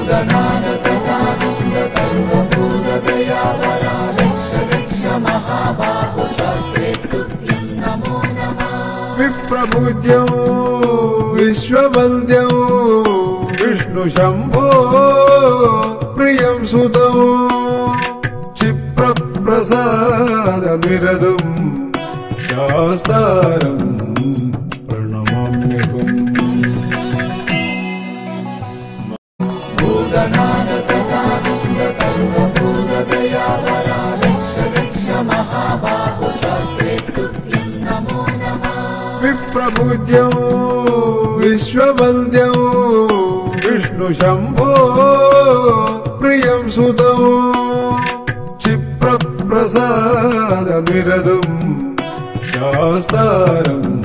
भूतनाद सदानन्द सर्वभूतदयावरा रक्ष रक्ष महाबाहो शास्त्रे तुभ्यं नमो नमः। विप्रपूज्यो विश्ववन्द्यो विष्णुशम्भो प्रियं सुतो क्षिप्रप्रसादनिरदुम् शास्तारम् प्रणमाम्यहम्। भूतनाद सदानन्द सर्वभूतदयावरा रक्ष रक्ष महाबाहो शास्त्रे तुभ्यं नमो नमः। विप्रपूज्यो विश्ववन्द्यो विष्णुशम्भो प्रियं सुतो क्षिप्रप्रसादनिरदुम् शास्तारम्